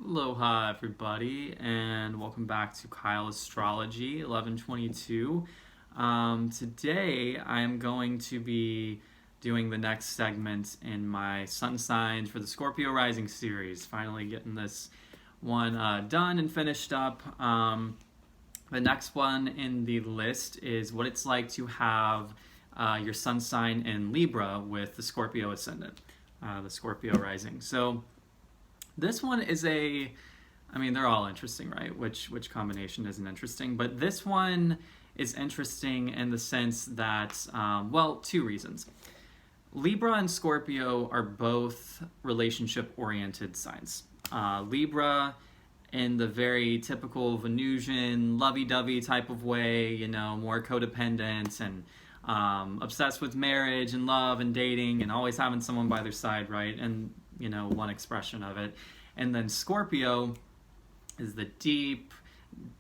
Aloha, everybody, and welcome back to Kyle Astrology 1122. Today, I'm going to be doing the next segment in my sun signs for the Scorpio Rising series. Finally, getting this one done and finished up. The next one in the list is what it's like to have your sun sign in Libra with the Scorpio Ascendant, the Scorpio Rising. So this one is they're all interesting, right? Which combination isn't interesting? But this one is interesting in the sense that, two reasons. Libra and Scorpio are both relationship-oriented signs. Libra in the very typical Venusian, lovey-dovey type of way, more codependent and obsessed with marriage and love and dating and always having someone by their side, right? And one expression of it. And then Scorpio is the deep,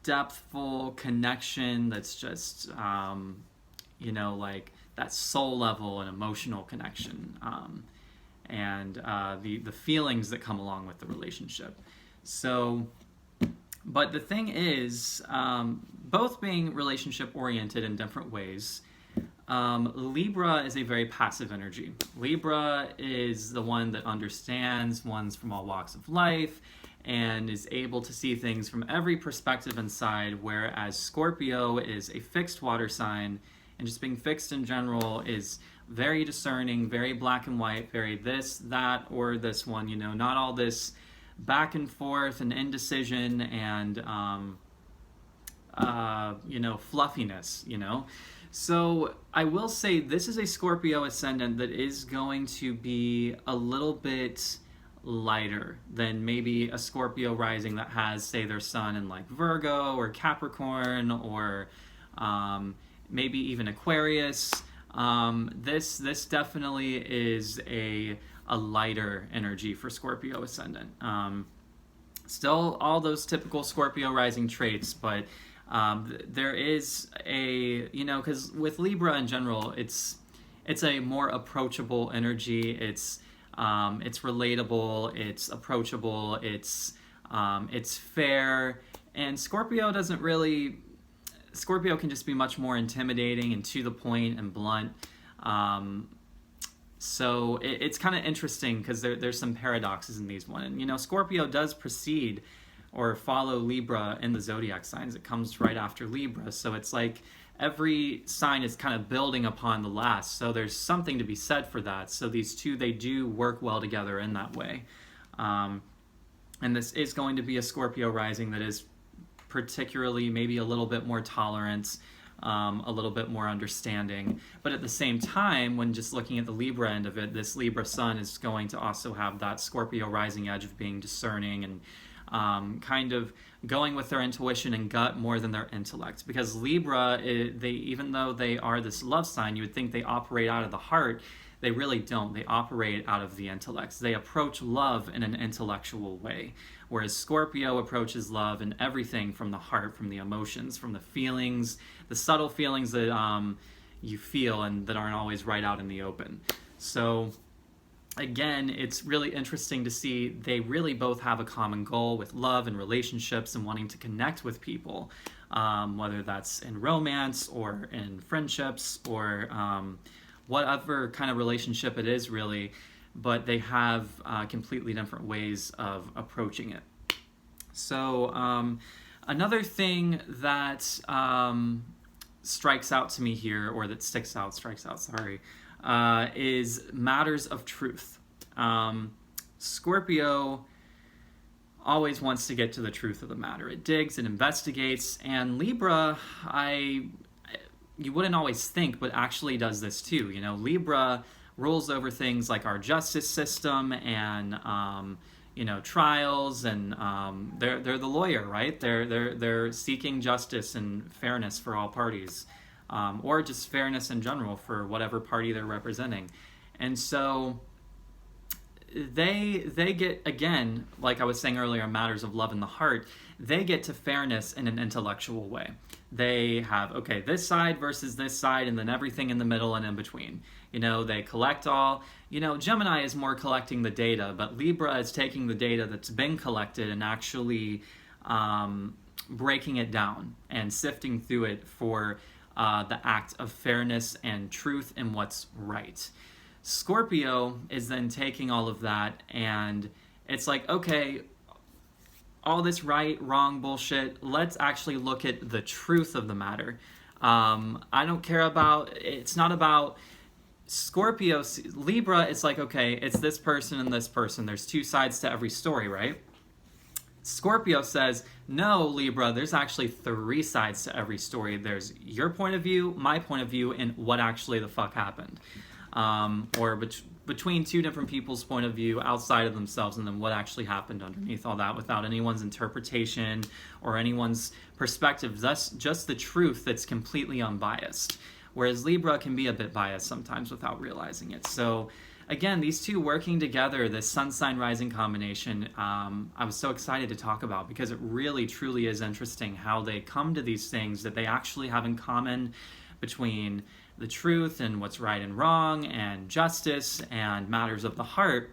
depthful connection that's just, like that soul level and emotional connection, and the feelings that come along with the relationship. So, but the thing is, both being relationship-oriented in different ways, Libra is a very passive energy. Libra is the one that understands ones from all walks of life and is able to see things from every perspective and side, whereas Scorpio is a fixed water sign, and just being fixed in general is very discerning, very black and white, very this, that, or this one, not all this back and forth and indecision and, fluffiness, So I will say this is a Scorpio Ascendant that is going to be a little bit lighter than maybe a Scorpio Rising that has, say, their sun in like Virgo or Capricorn or maybe even Aquarius. This definitely is a lighter energy for Scorpio Ascendant. Still all those typical Scorpio Rising traits, but there is because with Libra in general, it's a more approachable energy. It's relatable, it's approachable, it's fair, and Scorpio can just be much more intimidating and to the point and blunt. So it's kind of interesting because there's some paradoxes in these one. And Scorpio does precede or follow Libra in the zodiac signs. It comes right after Libra. So it's like every sign is kind of building upon the last. So there's something to be said for that. So these two, they do work well together in that way. And this is going to be a Scorpio rising that is particularly maybe a little bit more tolerant, a little bit more understanding. But at the same time, when just looking at the Libra end of it, this Libra sun is going to also have that Scorpio rising edge of being discerning and kind of going with their intuition and gut more than their intellect. Because Libra, even though they are this love sign, you would think they operate out of the heart. They really don't. They operate out of the intellect. They approach love in an intellectual way, whereas Scorpio approaches love and everything from the heart, from the emotions, from the feelings, the subtle feelings that you feel and that aren't always right out in the open. So again, it's really interesting to see they really both have a common goal with love and relationships and wanting to connect with people, whether that's in romance or in friendships or whatever kind of relationship it is, really. But they have completely different ways of approaching it. So another thing that strikes out to me here, or that strikes out, is matters of truth. Scorpio always wants to get to the truth of the matter. It digs, it investigates, and Libra, you wouldn't always think, but actually does this too. Libra rules over things like our justice system and trials, and they're the lawyer, right? They're seeking justice and fairness for all parties, or just fairness in general for whatever party they're representing. And so they get, again, like I was saying earlier, matters of love in the heart, they get to fairness in an intellectual way. They have, okay, this side versus this side, and then everything in the middle and in between. They collect all. Gemini is more collecting the data, but Libra is taking the data that's been collected and actually breaking it down and sifting through it for the act of fairness and truth and what's right. Scorpio is then taking all of that, and it's like, okay, all this right, wrong bullshit, let's actually look at the truth of the matter. I don't care about, it's not about Scorpio. Libra, it's like, okay, it's this person and this person. There's two sides to every story, right? Scorpio says, no, Libra, there's actually three sides to every story. There's your point of view, my point of view, and what actually the fuck happened. Or between two different people's point of view outside of themselves, and then what actually happened underneath all that without anyone's interpretation or anyone's perspective. Thus, just the truth that's completely unbiased. Whereas Libra can be a bit biased sometimes without realizing it. So again, these two working together, this sun sign rising combination, I was so excited to talk about, because it really truly is interesting how they come to these things that they actually have in common, between the truth and what's right and wrong and justice and matters of the heart.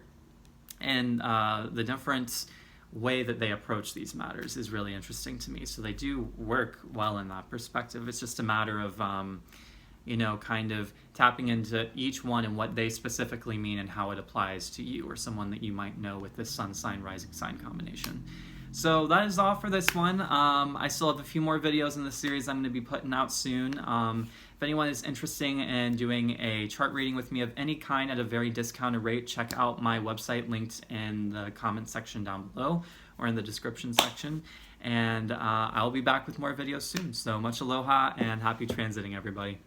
And the different way that they approach these matters is really interesting to me. So they do work well in that perspective. It's just a matter of kind of tapping into each one and what they specifically mean and how it applies to you or someone that you might know with this sun sign rising sign combination. So that is all for this one. I still have a few more videos in the series I'm going to be putting out soon. If anyone is interested in doing a chart reading with me of any kind at a very discounted rate, check out my website linked in the comment section down below or in the description section. And I'll be back with more videos soon. So much aloha and happy transiting, everybody.